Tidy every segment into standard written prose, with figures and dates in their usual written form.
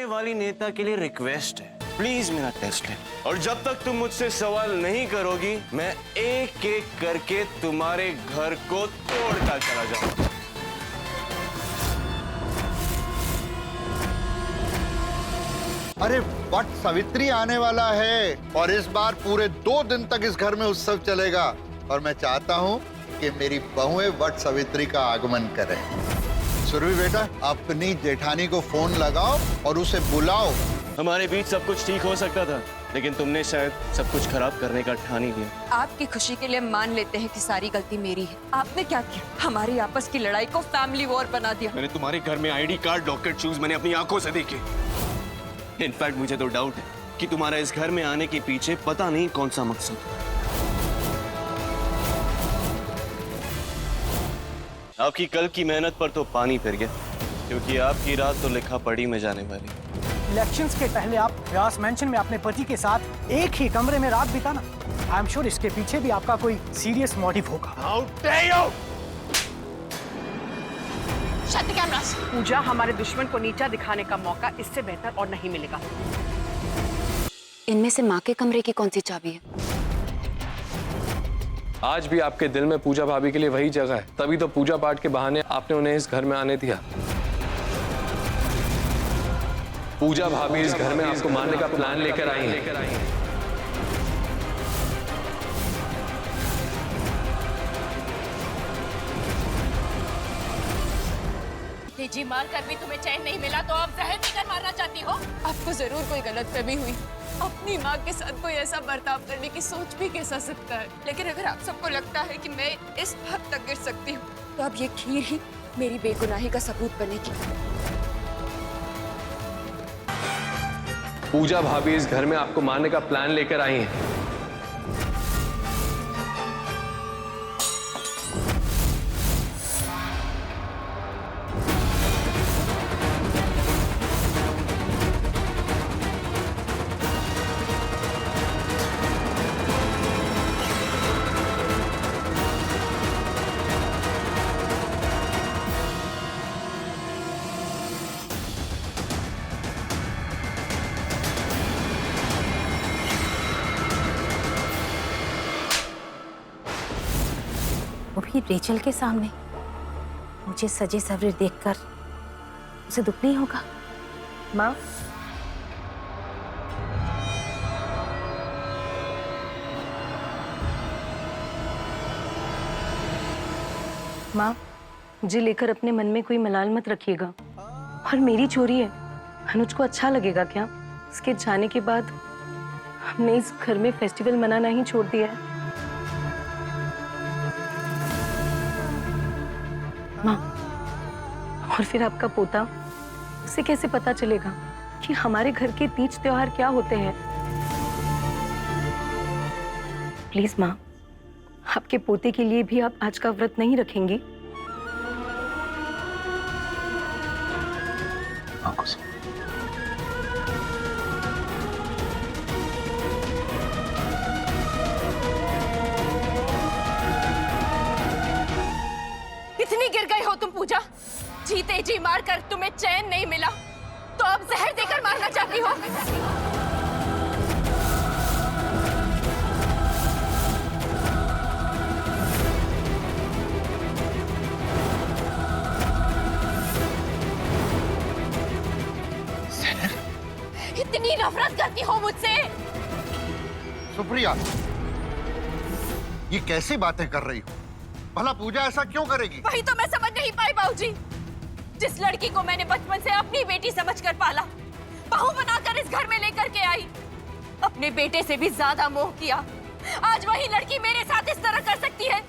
आने वाली नेता के लिए रिक्वेस्ट है, प्लीज मेरा टेस्ट ले। और जब तक तुम मुझसे सवाल नहीं करोगी, मैं एक एक करके तुम्हारे घर को तोड़ता चला जाऊंगा। अरे वट सावित्री आने वाला है और इस बार पूरे 2 दिन तक इस घर में उत्सव चलेगा और मैं चाहता हूँ कि मेरी बहुएं वट सावित्री का आगमन करें। सुरभि बेटा, अपनी जेठानी को फोन लगाओ और उसे बुलाओ। हमारे बीच सब कुछ ठीक हो सकता था, लेकिन तुमने शायद सब कुछ खराब करने का ठान ही लिया। आपकी खुशी के लिए मान लेते हैं कि सारी गलती मेरी है। आपने क्या किया? हमारी आपस की लड़ाई को फैमिली वॉर बना दिया। मैंने तुम्हारे घर में आईडी कार्ड, डॉक्टर शूज मैंने अपनी आंखों से देखे। इनफैक्ट मुझे तो डाउट है कि तुम्हारा इस घर में आने के पीछे पता नहीं कौन सा मकसद है। आपकी कल की मेहनत पर तो पानी फिर गया, क्योंकि आपकी रात तो लिखा पढ़ी में जाने वाली। इलेक्शंस के पहले आप व्यास मैंशन में अपने पति के साथ एक ही कमरे में रात बिताना, आई एम श्योर इसके पीछे भी आपका कोई सीरियस मोटिव होगा। How dare you! Shut the cameras. Pooja, हमारे दुश्मन को नीचा दिखाने का मौका इससे बेहतर और नहीं मिलेगा। इनमें से माँ के कमरे की कौन सी चाबी है? आज भी आपके दिल में पूजा भाभी के लिए वही जगह है, तभी तो पूजा पाठ के बहाने आपने उन्हें इस घर में आने दिया। पूजा भाभी इस घर में आपको मारने का प्लान लेकर आई हैं। तेजी मार कर भी तुम्हें चैन नहीं मिला तो आप जहर देकर मारना चाहती हो? आपको जरूर कोई गलतफहमी हुई। अपनी माँ के साथ कोई ऐसा बर्ताव करने की सोच भी कैसा सकता है? लेकिन अगर आप सबको लगता है कि मैं इस हद तक गिर सकती हूँ, तो अब ये खीर ही मेरी बेगुनाही का सबूत बनेगी। पूजा भाभी इस घर में आपको मारने का प्लान लेकर आई हैं। वो भी रेचल के सामने। मुझे सजे सवरे देखकर उसे दुख नहीं होगा? माँ, माँ, मुझे लेकर अपने मन में कोई मलाल मत रखिएगा। और मेरी चोरी है, अनुज को अच्छा लगेगा क्या? इसके जाने के बाद हमने इस घर में फेस्टिवल मनाना ही छोड़ दिया है। माँ, और फिर आपका पोता, उसे कैसे पता चलेगा कि हमारे घर के तीज त्योहार क्या होते हैं? प्लीज माँ, आपके पोते के लिए भी आप आज का व्रत नहीं रखेंगी? इतनी गिर गई हो तुम पूजा? जीते जी मार कर तुम्हें चैन नहीं मिला तो अब जहर देकर मारना चाहती हो? इतनी नफरत करती हो मुझसे? सुप्रिया, ये कैसी बातें कर रही हो? भला पूजा ऐसा क्यों करेगी? वही तो मैं समझ नहीं पाई बाबूजी। जिस लड़की को मैंने बचपन से अपनी बेटी समझकर पाला, बहू बनाकर इस घर में लेकर के आई, अपने बेटे से भी ज्यादा मोह किया, आज वही लड़की मेरे साथ इस तरह कर सकती है?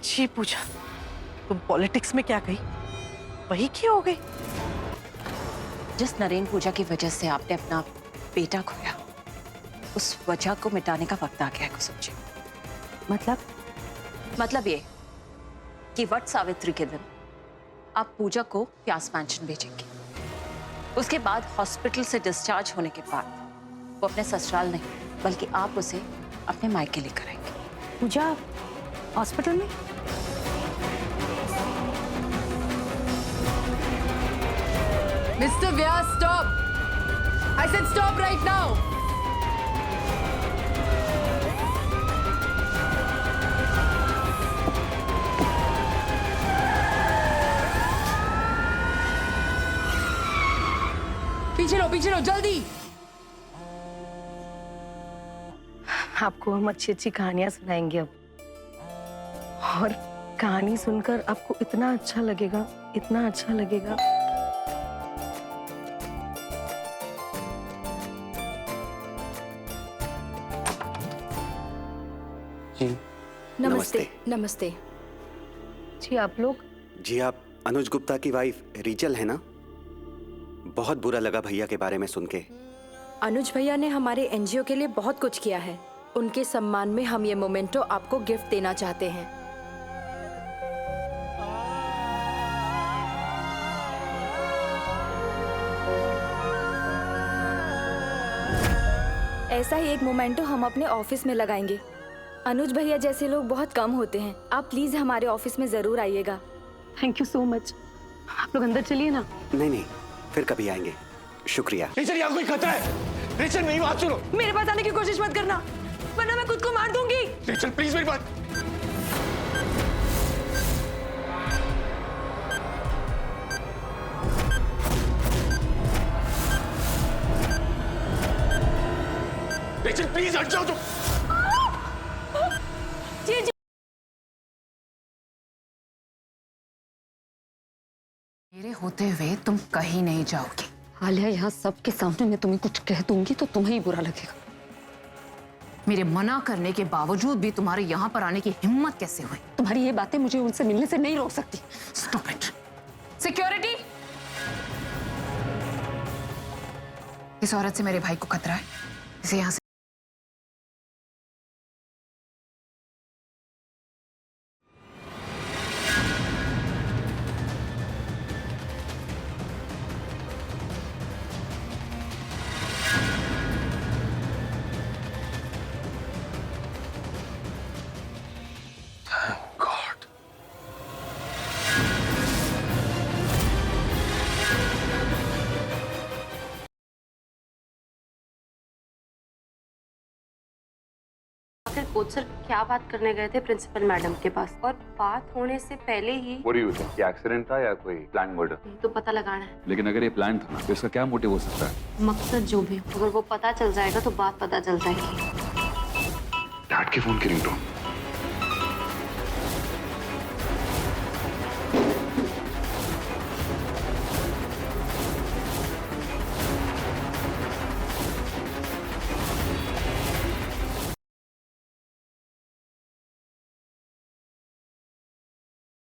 जी पूजा, तुम पॉलिटिक्स में क्या गई, वही क्यों हो गई? जिस नरेन पूजा की वजह से आपने अपना बेटा खोया, उस वजह को मिटाने का वक्त आ गया है कुसुम जी। मतलब ये कि वट सावित्री के दिन आप पूजा को व्यास मैंशन भेजेंगे। उसके बाद हॉस्पिटल से डिस्चार्ज होने के बाद वो अपने ससुराल नहीं बल्कि आप उसे अपने मायके लेकर आएंगे। पूजा हॉस्पिटल में? Mister Vyas, stop. I said stop right now. पीछे लो जल्दी। आपको हम अच्छी अच्छी कहानियां सुनाएंगे अब, और कहानी सुनकर आपको इतना अच्छा लगेगा, इतना अच्छा लगेगा। जी नमस्ते। नमस्ते जी आप लोग? जी आप अनुज गुप्ता की वाइफ रीचल है ना? बहुत बुरा लगा भैया के बारे में सुन के। अनुज भैया ने हमारे एनजीओ के लिए बहुत कुछ किया है। उनके सम्मान में हम ये मोमेंटो आपको गिफ्ट देना चाहते हैं। ऐसा ही एक मोमेंटो हम अपने ऑफिस में लगाएंगे। अनुज भैया जैसे लोग बहुत कम होते हैं। आप प्लीज हमारे ऑफिस में जरूर आइएगा। Thank you so much. आप लोग अंदर चलिए ना। नहीं, फिर कभी आएंगे। शुक्रिया। रिचल, यहाँ कोई खतरा है। रिचल, मेरी बात सुनो। मेरे पास आने की कोशिश मत करना, वरना मैं खुद को मार दूंगी। रिचल प्लीज मेरी बात। रिचल प्लीज हट जाओ तुम। जी। मेरे होते हुए तुम कहीं नहीं जाओगी। आलिया, यहाँ सबके सामने मैं तुम्हें कुछ कह दूंगी तो तुम्हें ही बुरा लगेगा। मेरे मना करने के बावजूद भी तुम्हारे यहाँ पर आने की हिम्मत कैसे हुई? तुम्हारी ये बातें मुझे उनसे मिलने से नहीं रोक सकती। Stop it. सिक्योरिटी, इस औरत से मेरे भाई को खतरा है, इसे यहाँ से कोच सर क्या बात करने गए थे प्रिंसिपल मैडम के पास, और बात होने से पहले ही एक्सीडेंट था या कोई प्लान मर्डर? तो पता लगाना है। लेकिन अगर ये प्लान था ना तो इसका क्या मोटिव हो सकता है? मकसद जो भी, अगर वो पता चल जाएगा तो बात पता चल जाएगी। डैड के फोन की रिंगटोन।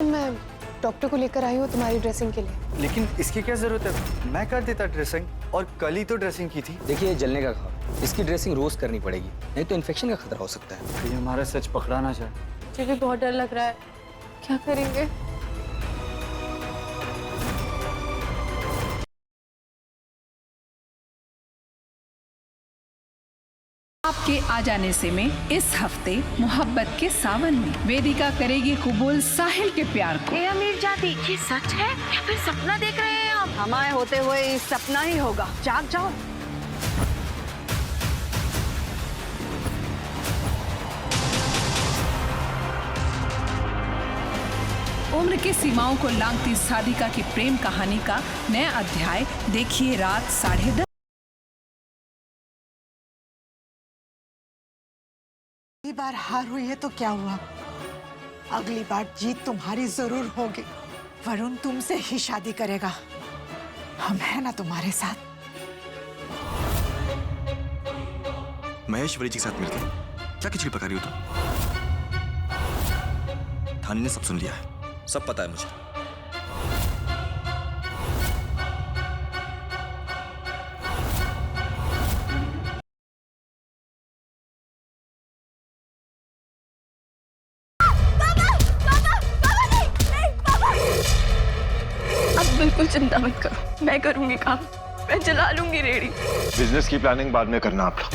मैं डॉक्टर को लेकर आई हूँ तुम्हारी ड्रेसिंग के लिए। लेकिन इसकी क्या जरूरत है? मैं कर देता ड्रेसिंग, और कल ही तो ड्रेसिंग की थी। देखिए, ये जलने का घाव, इसकी ड्रेसिंग रोज करनी पड़ेगी, नहीं तो इन्फेक्शन का खतरा हो सकता है। ये हमारा सच पकड़ा ना जाए। मुझे भी बहुत डर लग रहा है, क्या करेंगे? आपके आ जाने से में इस हफ्ते मोहब्बत के सावन में वेदिका करेगी कबूल साहिल के प्यार को। अमीर जाति, ये सच है या फिर सपना देख रहे हैं आप? हमारे होते हुए ये सपना ही होगा। जाग जाओ। उम्र की सीमाओं को लांघती साधिका की प्रेम कहानी का नया अध्याय देखिए रात 10:30। अगली बार हार हुई है तो क्या हुआ, अगली बार जीत तुम्हारी जरूर होगी। वरुण तुमसे ही शादी करेगा, हम हैं ना तुम्हारे साथ। महेश्वरी जी के साथ मिलकर क्या किचड़ी पका रही हो तुम? थाने ने सब सुन लिया है, सब पता है मुझे। बिल्कुल चिंता मत करो, मैं करूंगी काम, मैं चला लूंगी रेडी। बिजनेस की प्लानिंग बाद में करना आप लोग,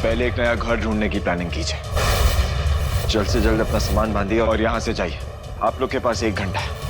पहले एक नया घर ढूंढने की प्लानिंग कीजिए। जल्द से जल्द अपना सामान बांधिए और यहाँ से जाइए। आप लोग के पास 1 घंटा है।